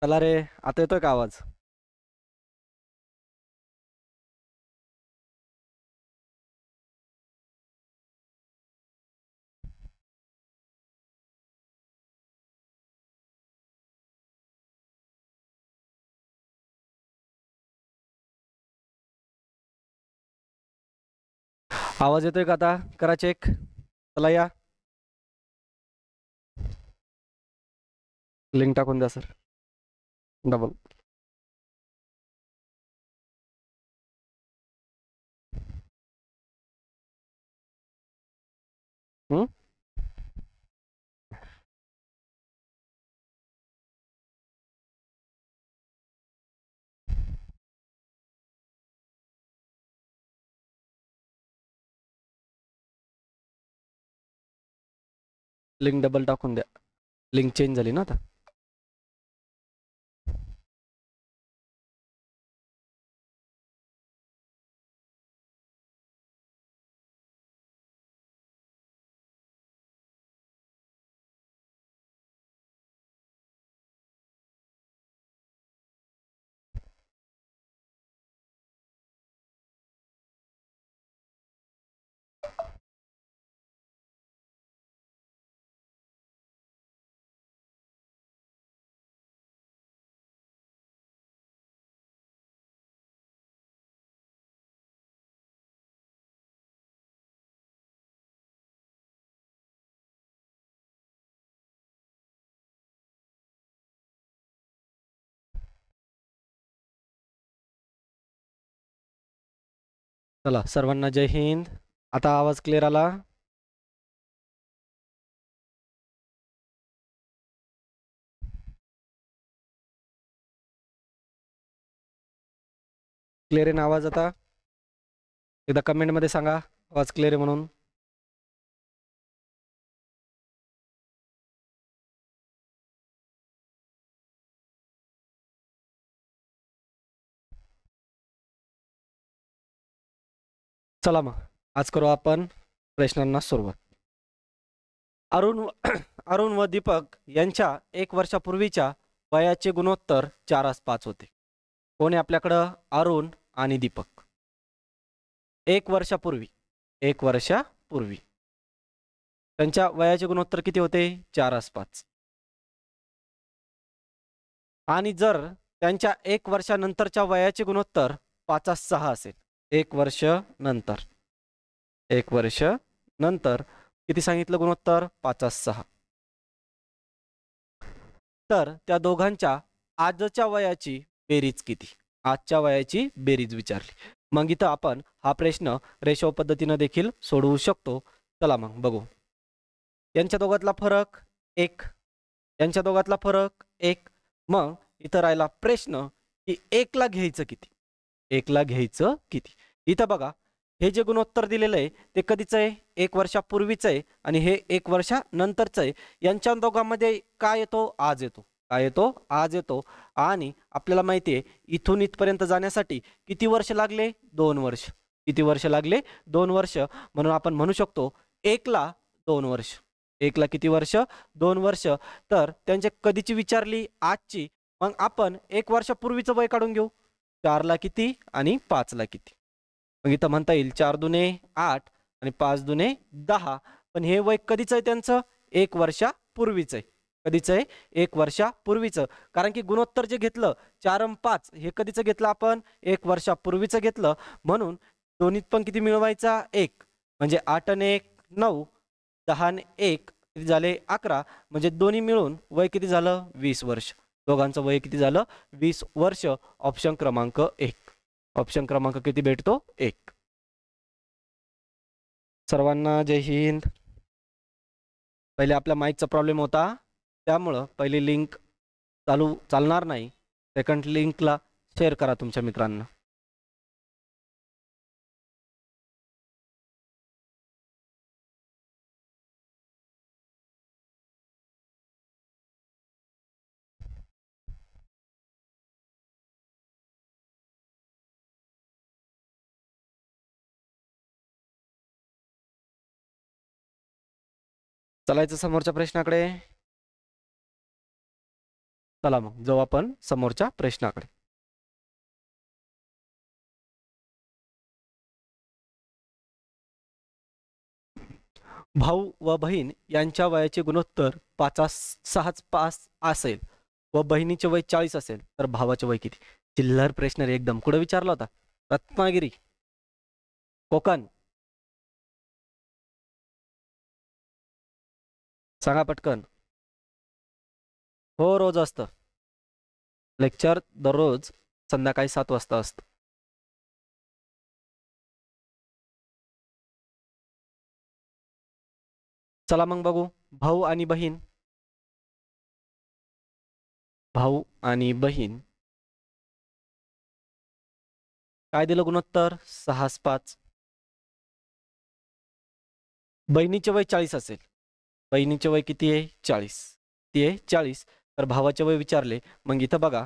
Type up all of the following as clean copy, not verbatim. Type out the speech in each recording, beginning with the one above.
चला रे, आता येतोय का आवाज? आवाज येतोय का आता? करा चेक. चला या. लिंक टाकून द्या सर. डबल. हम्म. लिंक डबल टाकून द्या. लिंक चेंज झाली ना आता. चला सर्वांना जय हिंद. आता आवाज क्लिअर आला? क्लिअर आहे ना आवाज आता? एकदा कमेंट मध्ये सांगा आवाज क्लिअर आहे म्हणून. चला मग आज करू आपण प्रश्नांना सुरुवात. अरुण व दीपक यांच्या 1 वर्षापूर्वीच्या वयाचे गुणोत्तर 4:5 होते. कोण आहे आपल्याकडं? अरुण आणि दीपक. 1 वर्षापूर्वी 1 वर्षापूर्वी त्यांच्या वयाचे गुणोत्तर किती होते? 4:5. आणि जर त्यांच्या 1 वर्षानंतरच्या वयाचे गुणोत्तर 5:6 असेल. 1 वर्ष नंतर 1 वर्ष नंतर किती सांगितलं गुणोत्तर? 5:6. तर त्या दोघांच्या आजच्या वयाची बेरीज किती? आजच्या वयाची बेरीज विचारली. मग इथं आपण हा प्रश्न रेशो पद्धतीनं देखील सोडवू शकतो. चला मग बघू. यांच्या दोघातला फरक 1. यांच्या दोघातला फरक 1. मग इथं राहिला प्रश्न की 1ला घ्यायचं किती? 1ला घ्यायचं किती? इथं बघा, हे जे गुणोत्तर दिलेलं आहे ते कधीचं आहे? 1 वर्षापूर्वीचं आहे आणि हे 1 वर्षानंतरचं आहे. यांच्या दोघांमध्ये काय येतो? आज येतो. काय येतो? आज येतो. आणि आपल्याला माहिती आहे इथून इथपर्यंत जाण्यासाठी किती वर्ष लागले? 2 वर्ष. किती वर्ष लागले? 2 वर्ष. म्हणून आपण म्हणू शकतो 1ला 2 वर्ष. 1ला किती वर्ष? 2 वर्ष. तर त्यांच्या कधीची विचारली? आजची. मग आपण 1 वर्षापूर्वीचं वय काढून घेऊ. 4ला किती आणि 5ला किती? मग इथं म्हणता येईल 4 दुने 8 आणि 5 दुने 10. पण हे वय कधीचं आहे त्यांचं? 1 वर्षापूर्वीचं आहे. कधीचं आहे? 1 वर्षापूर्वीचं. कारण की गुणोत्तर जे घेतलं 4 आणि 5 हे कधीचं घेतलं आपण? 1 वर्षापूर्वीचं घेतलं. म्हणून दोन्हीत पण किती मिळवायचा? 1. म्हणजे 8 आणि 1 9, 10 आणि 1 किती झाले? 11. म्हणजे दोन्ही मिळून वय किती झालं? 20 वर्ष. दोघांचं वय किती झालं? 20 वर्ष. ऑप्शन क्रमांक 1. ऑप्शन क्रमांक किती भेटतो? 1. सर्वांना जय हिंद. पहिले आपल्या माईकचा प्रॉब्लेम होता त्यामुळं पहिली लिंक चालणार नाही. सेकंड लिंकला शेअर करा तुमच्या मित्रांना. चलायचं समोरच्या प्रश्नाकडे. चला मग जाऊ आपण समोरच्या प्रश्नाकडे. भाऊ व बहीण यांच्या वयाचे गुणोत्तर 5-6 असेल व बहिणीचे वय 40 असेल तर भावाचे वय किती? चिल्लर प्रश्न रे एकदम. कुठे विचारला होता? रत्नागिरी, कोकण? सांगा पटकन. हो, रोज असतं लेक्चर, दररोज संध्याकाळी 7 वाजता असतं. चला मग बघू. भाऊ आणि बहीण, भाऊ आणि बहीण काय दिलं गुणोत्तर? 6:5. बहिणीचे वय 40 असेल. बहिणीचे वय किती आहे? 40. ती आहे 40. तर भावाचे वय विचारले. मग इथं बघा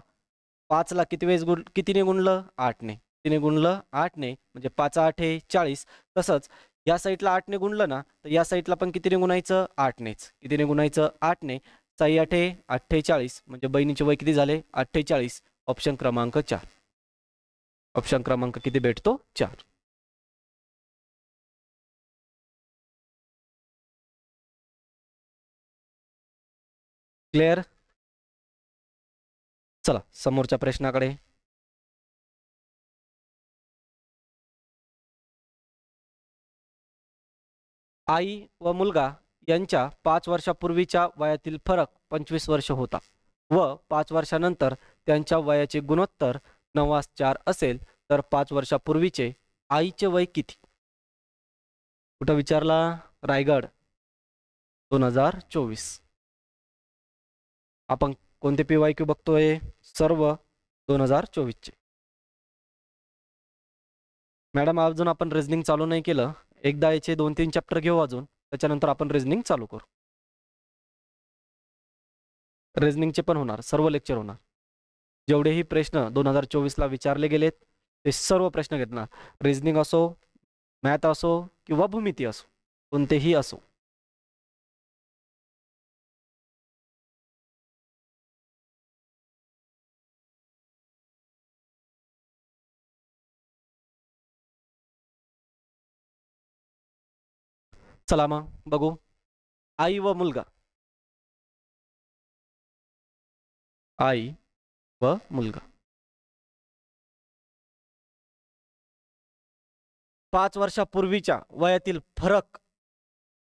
5 ला किती वेळेस कितीने गुणलं? 8 ने. कितीने गुणलं? 8 ने. म्हणजे 5 8 आहे 40. तसंच या साईडला 8 ने गुणलं ना तर या साईडला पण कितीने गुणायचं? 8 नेच. कितीने गुणायचं? 8 ने. 6 8 48. म्हणजे बहिणीचे वय किती झाले? 48. ऑप्शन क्रमांक 4. ऑप्शन क्रमांक किती भेटतो? 4. क्लिअर? चला समोरच्या प्रश्नाकडे. आई व मुलगा यांच्या 5 वर्षापूर्वीच्या वयातील फरक 25 वर्ष होता व 5 वर्षानंतर त्यांच्या वयाचे गुणोत्तर 9:4 असेल तर 5 वर्षापूर्वीचे आईचे वय किती? कुठं विचारला? रायगड, 2024. आपण कोणते PYQ बघतोय? सर्व 2024 चे. मॅडम अजून आपण रिझनिंग चालू नाही केलं. एकदा याचे 2-3 चॅप्टर घेऊ अजून, त्याच्यानंतर आपण रिझनिंग चालू करू. रिझनिंगचे पण होणार, सर्व लेक्चर होणार. जेवढेही प्रश्न 2024ला विचारले गेलेत ते सर्व प्रश्न घेतणार. रिझनिंग असो, मॅथ असो किंवा भूमिती असो, कोणतेही असो. चला मग बघू. आई व मुलगा, आई व मुलगा 5 वर्षापूर्वीच्या वयातील फरक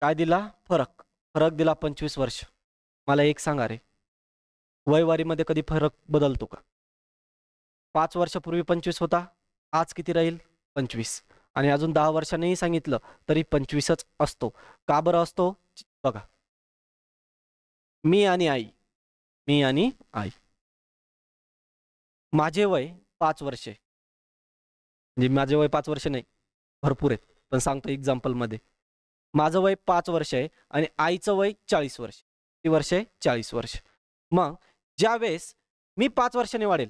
काय दिला? फरक. फरक दिला 25 वर्ष. मला एक सांगा रे, वयवारीमध्ये कधी फरक बदलतो का? 5 वर्षापूर्वी 25 होता, आज किती राहील? 25. आणि अजून 10 वर्षांनीही सांगितलं तरी 25च असतो. का बरं असतो? बघा, मी आणि आई, मी आणि आई. माझे वय 5 वर्षे, म्हणजे माझे वय 5 वर्ष नाही, भरपूर आहेत, पण सांगतो एक्झाम्पलमध्ये. माझं वय 5 वर्ष आहे आणि आईचं वय 40 वर्ष. किती वर्ष आहे? 40 वर्ष. मग ज्या वेळेस मी 5 वर्षांनी वाढेल,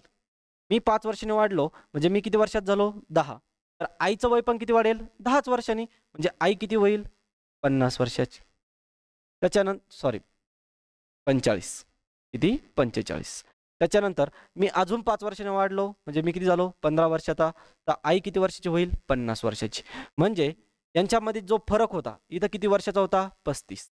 मी 5 वर्षांनी वाढलो म्हणजे मी किती वर्षात झालो? 10. तर आईचं वय पण किती वाढेल? 10च वर्षांनी. म्हणजे आई किती होईल? 50 वर्षाची. त्याच्यानंतर सॉरी 45. किती? 45. त्याच्यानंतर मी अजून 5 वर्षांनी वाढलो म्हणजे मी किती झालो? 15 वर्षाचा. तर आई किती वर्षाची होईल? 50 वर्षाची. म्हणजे यांच्यामध्ये जो फरक होता इथं किती वर्षाचा होता? 35.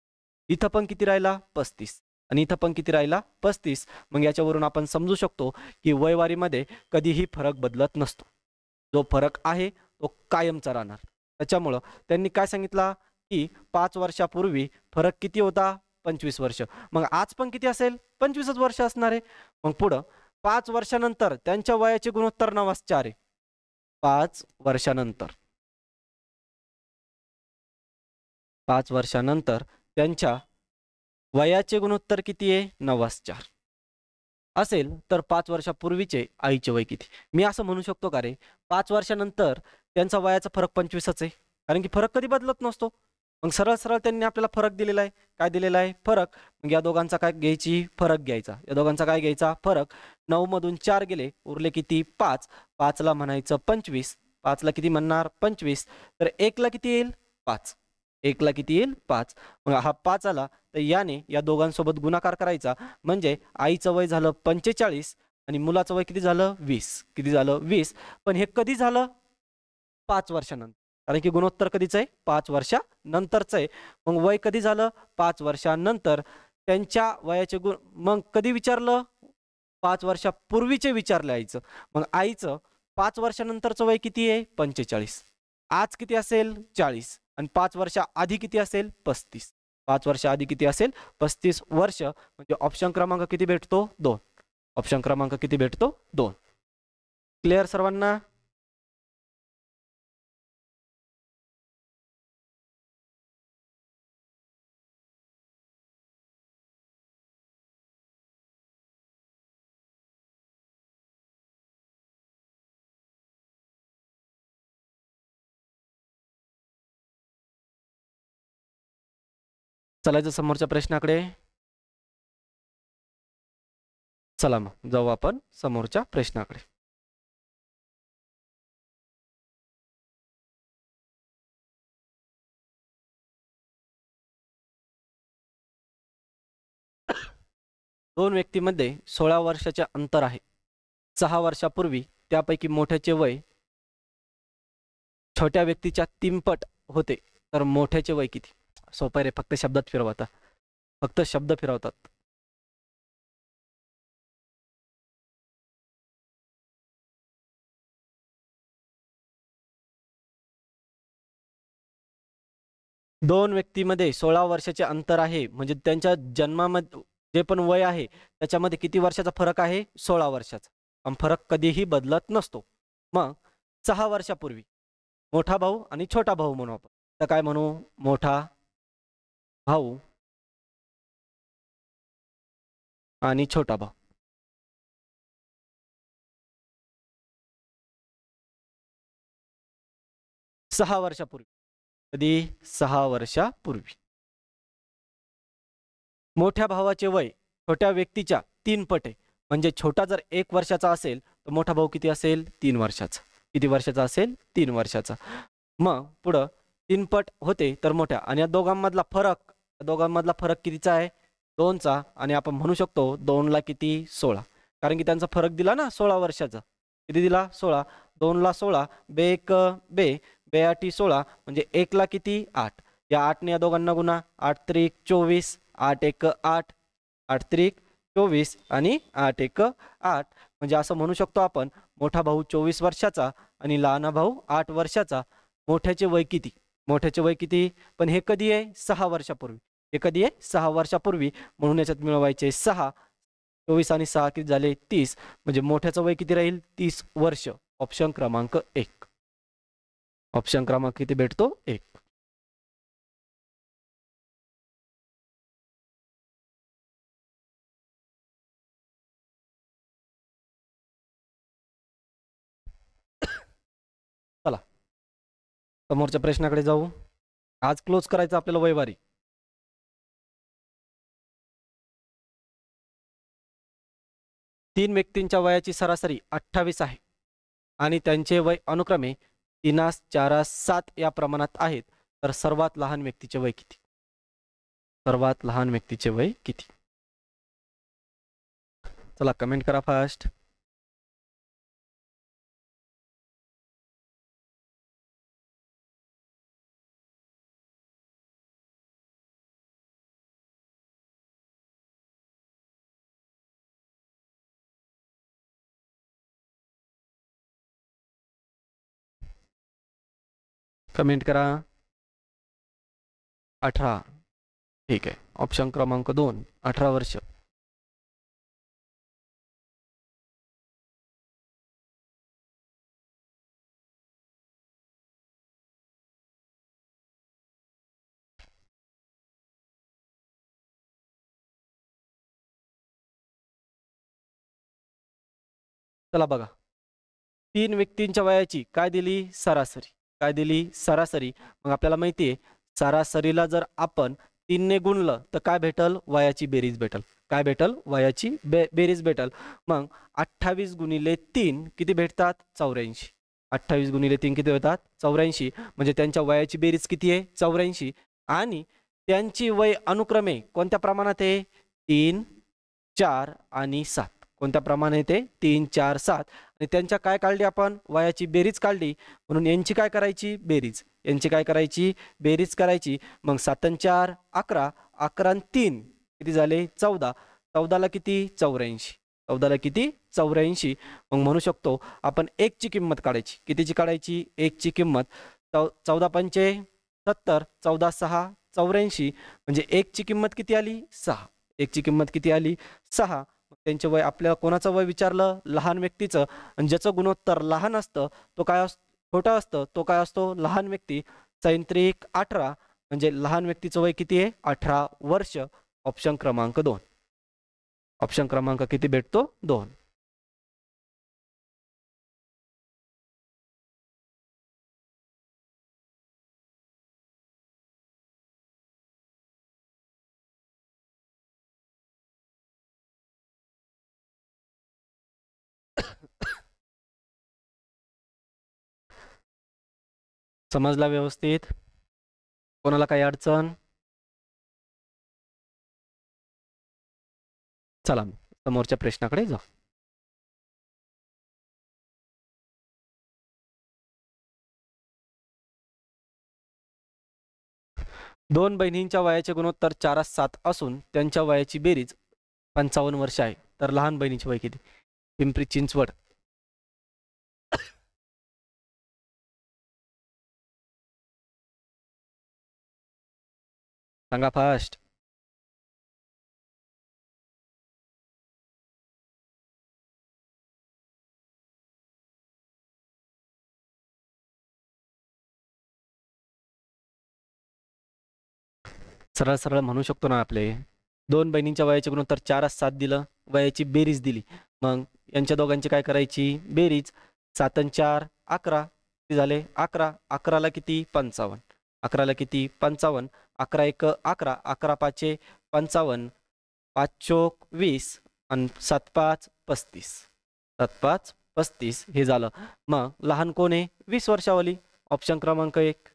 इथं पण किती राहिला? 35. आणि इथं पण किती राहिला? 35. मग याच्यावरून आपण समजू शकतो की वयवारीमध्ये कधीही फरक बदलत नसतो. जो फरक आहे तो कायमचा राहणार. त्याच्यामुळं त्यांनी काय सांगितलं की 5 वर्षापूर्वी फरक किती होता? 25 वर्ष. मग आज पण किती असेल? 25च वर्ष असणार आहे. मग पुढं 5 वर्षानंतर त्यांच्या वयाचे गुणोत्तर 9:4 आहे. 5 वर्षानंतर, 5 वर्षानंतर त्यांच्या वयाचे गुणोत्तर किती आहे? 9:4 असेल तर 5 वर्षापूर्वीचे आईचे वय किती? मी असं म्हणू शकतो का रे 5 वर्षानंतर त्यांचा वयाचा फरक 25च आहे, कारण की फरक कधी बदलत नसतो. मग सरळ सरळ त्यांनी आपल्याला फरक दिलेला आहे. काय दिलेला आहे? फरक. मग या दोघांचा काय घ्यायची? फरक घ्यायचा. या दोघांचा काय घ्यायचा? फरक. 9 मधून 4 गेले, उरले किती? 5. 5ला म्हणायचं 25. 5ला किती म्हणणार? 25. तर 1ला किती येईल? 5. 1 ला किती येईल 5. मग हा 5 आला तर याने या दोघांसोबत गुणाकार करायचा, म्हणजे आईचं वय झालं 45 आणि मुलाचं वय किती झालं 20. किती झालं 20. पण हे कधी झालं 5 वर्षानंतर, कारण की गुणोत्तर कधीच आहे 5 वर्षानंतरचं आहे. मग वय कधी झालं 5 वर्षानंतर. त्यांच्या वयाचे गुण मग कधी विचारलं 5 वर्षापूर्वीचे विचारले आईचं. मग आईचं 5 वर्षानंतरचं वय किती आहे 45. आज किती असेल 40 आणि 5 वर्षा आधी किती असेल 35. 5 वर्षा आधी किती असेल 35 वर्ष. म्हणजे ऑप्शन क्रमांक किती भेटतो 2. ऑप्शन क्रमांक किती भेटतो 2. क्लिअर सर्वांना. चलायचं समोरच्या प्रश्नाकडे. चला मग जाऊ आपण समोरच्या प्रश्नाकडे. दोन व्यक्तीमध्ये 16 वर्षाचे अंतर आहे. 6 वर्षापूर्वी त्यापैकी मोठ्याचे वय छोट्या व्यक्तीच्या 3 पट होते, तर मोठ्याचे वय किती. सोपं रे, फक्त शब्दात फिरवता, फक्त शब्द फिरवतात. दोन व्यक्तीमध्ये 16 वर्षाचे अंतर आहे, म्हणजे त्यांच्या जन्मामध्ये जे पण वय आहे त्याच्यामध्ये किती वर्षाचा फरक आहे 16 वर्षाचा. आणि फरक कधीही बदलत नसतो. मग 6 वर्षापूर्वी मोठा भाऊ आणि छोटा भाऊ म्हणू आपण. तर काय म्हणू, मोठा भाऊ आणि छोटा भाऊ. 6 वर्षापूर्वी. कधी 6 वर्षापूर्वी. मोठ्या भावाचे वय छोट्या व्यक्तीच्या 3 पट आहे, म्हणजे छोटा जर 1 वर्षाचा असेल तर मोठा भाऊ किती असेल 3 वर्षाचा. किती वर्षाचा असेल 3 वर्षाचा. मग पुढं 3 पट होते तर मोठ्या, आणि या दोघांमधला फरक कितीचा आहे 2चा. आणि आपण म्हणू शकतो 2 ला किती 16, कारण की त्यांचा फरक दिला ना 16 वर्षाचा. किती दिला 16. 2 ला 16, बे 1 बे, बे 8 16, म्हणजे 1 ला किती 8. या 8ने या दोघांना गुणा, 8 त्रिक 24, 8 1 8, 8 त्रिक 24 आणि 8 1 8. म्हणजे असं म्हणू शकतो आपण मोठा भाऊ 24 वर्षाचा आणि लहाना भाऊ 8 वर्षाचा. मोठ्याचे वय किती, मोठ्याचे वय किती, पण हे कधी आहे 6 वर्षापूर्वी. हे कधी आहे 6 वर्षापूर्वी, म्हणून याच्यात मिळवायचे 6. 24 आणि 6 किती झाले 30, म्हणजे मोठ्याचं वय किती राहील 30 वर्ष. ऑप्शन क्रमांक 1. ऑप्शन क्रमांक किती भेटतो 1. चला समोरच्या प्रश्नाकडे जाऊ. आज क्लोज करायचं आपल्याला वयवारी. तीन व्यक्तींच्या वयाची सरासरी 28 आहे आणि त्यांचे वय अनुक्रमे 3, 4, 7 या प्रमाणात आहेत, तर सर्वात लहान व्यक्तीचे वय किती. सर्वात लहान व्यक्तीचे वय किती. चला कमेंट करा फास्ट. कमेंट करा. 18. ठीक आहे. ऑप्शन क्रमांक 2 18 वर्ष. चला बघा, 3 व्यक्तींच्या वयाची काय दिली सरासरी, काय दिली सरासरी. मग आपल्याला माहिती आहे सरासरीला जर आपण 3 ने गुणलं तर काय भेटल वयाची बेरीज भेटल. काय भेटल वयाची बेरीज भेटल. मग 28 गुणिले 3 किती भेटतात 84. 28 गुणिले 3 किती होतात 84, म्हणजे त्यांच्या वयाची बेरीज किती आहे 84. आणि त्यांची वय अनुक्रमे कोणत्या प्रमाणात आहे 3, 4 आणि 7. कोणत्या प्रमाणे ते 3, 4, 7 आणि त्यांच्या काय काढली आपण वयाची बेरीज काढली म्हणून यांची काय करायची बेरीज यांची काय करायची बेरीज करायची मग 7 आणि 4 11 11 आणि 3 किती झाले 14 14ला किती 84 14ला किती 84 मग म्हणू शकतो आपण 1 ची किंमत काढायची कितीची काढायची 1 ची किंमत 14 पंचे 70 14 6 84 म्हणजे 1 ची किंमत किती आली 6 1 ची किंमत किती आली 6 त्यांचे वय आपल्याला कोणाचं वय विचारलं लहान व्यक्तीचं आणि ज्याचं गुणोत्तर लहान असतं तो काय छोटा असतं तो काय असतो लहान व्यक्ती 18 म्हणजे लहान व्यक्तीचं वय किती आहे 18 वर्ष ऑप्शन क्रमांक 2 ऑप्शन क्रमांक किती भेटतो 2. समजला व्यवस्थित कोणाला काही अडचण चला समोरच्या प्रश्नाकडे जाऊ. दोन बहिणींच्या वयाचे गुणोत्तर 4:7 असून त्यांच्या वयाची बेरीज 55 वर्ष आहे तर लहान बहिणीचे वय किती पिंपरी चिंचवड सांगा फास्ट. सरळ सरळ म्हणू शकतो ना आपले दोन बहिणींच्या वयाचे गुणोत्तर 4:7 दिलं वयाची बेरीज दिली मग यांच्या दोघांची काय करायची बेरीज 7 आणि 4 11 किती झाले 11 11ला किती 55 11ला किती 55 11 1 11 11 5 55 5 चोक 20 आणि 7 5 35 7 5 35 हे झालं मग लहान कोण आहे 20 वर्षावाली ऑप्शन क्रमांक 1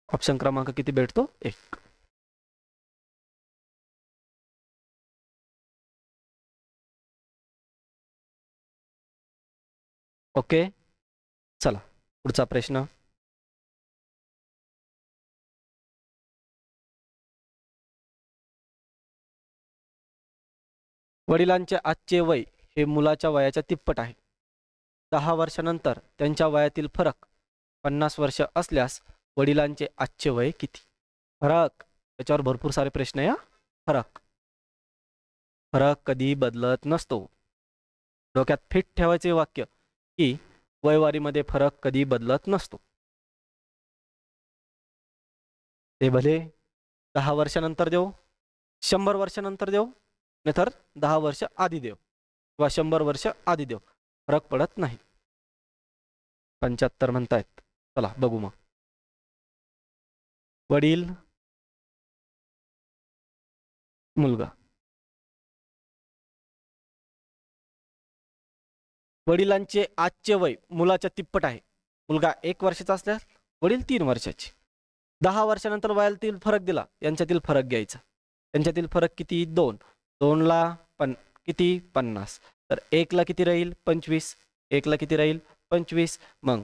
ऑप्शन क्रमांक किती भेटतो 1. ओके चला पुढचा प्रश्न वडिलांचे आजचे वय हे मुलाच्या वयाच्या तिप्पट आहे 10 वर्षानंतर त्यांच्या वयातील फरक 50 वर्ष असल्यास वडिलांचे आजचे वय किती फरक याच्यावर भरपूर सारे प्रश्न आहे फरक फरक कधी बदलत नसतो डोक्यात फिट ठेवायचे वाक्य की वयवारीमध्ये फरक कधी बदलत नसतो ते भले 10 वर्षानंतर देऊ 100 वर्षानंतर देऊ नाहीतर 10 वर्ष आधी देऊ किंवा 100 वर्ष आधी देऊ फरक पडत नाही 75 म्हणतायत चला बघू मग वडील मुलगा वडिलांचे आजचे वय मुलाच्या तिप्पट आहे मुलगा 1 वर्षाचा असल्यास वडील 3 वर्षाचे 10 वर्षानंतर वयातील फरक दिला यांच्यातील फरक घ्यायचा यांच्यातील फरक किती 2 2ला किती 50 तर 1ला किती राहील 25 1ला किती राहील 25 मग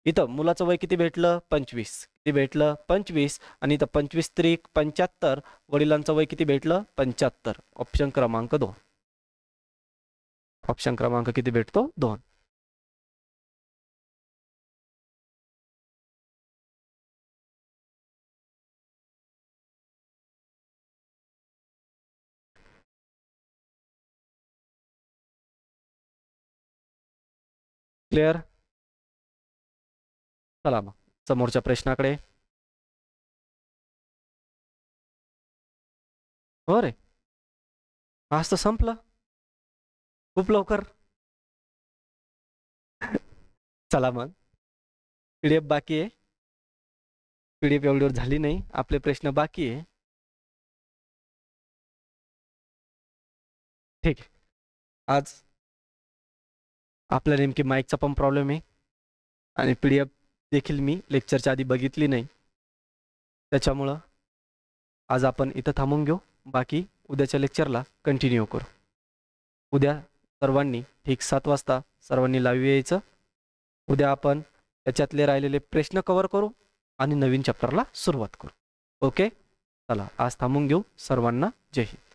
इथं मुलाचं वय किती भेटलं 25 किती भेटलं 25 आणि इथं 25 त्रिक 75 वडिलांचं वय किती भेटलं 75 ऑप्शन क्रमांक 2 ऑप्शन क्रमांक किती भेटतो 2. क्लिअर चला मग समोरच्या प्रश्नाकडे हो रे आज तर संपलं खूप लवकर चला मग पीडीएफ बाकी आहे पीडीएफ एवढीवर झाली नाही आपले प्रश्न बाकी आहे ठीक आहे आज आपल्या नेमकी माईकचा पण प्रॉब्लेम आहे आणि पीडीएफ देखील मी लेक्चरच्या आधी बघितली नाही त्याच्यामुळं आज आपण इथं थांबून घेऊ, बाकी उद्याच्या लेक्चरला कंटिन्यू करू. उद्या सर्वांनी ठीक 7 वाजता सर्वांनी लाईव्ह यायचं. उद्या आपण त्याच्यातले राहिलेले प्रश्न कव्हर करू आणि नवीन चॅप्टरला सुरुवात करू. ओके, चला आज थांबून घेऊ. सर्वांना जय हिंद.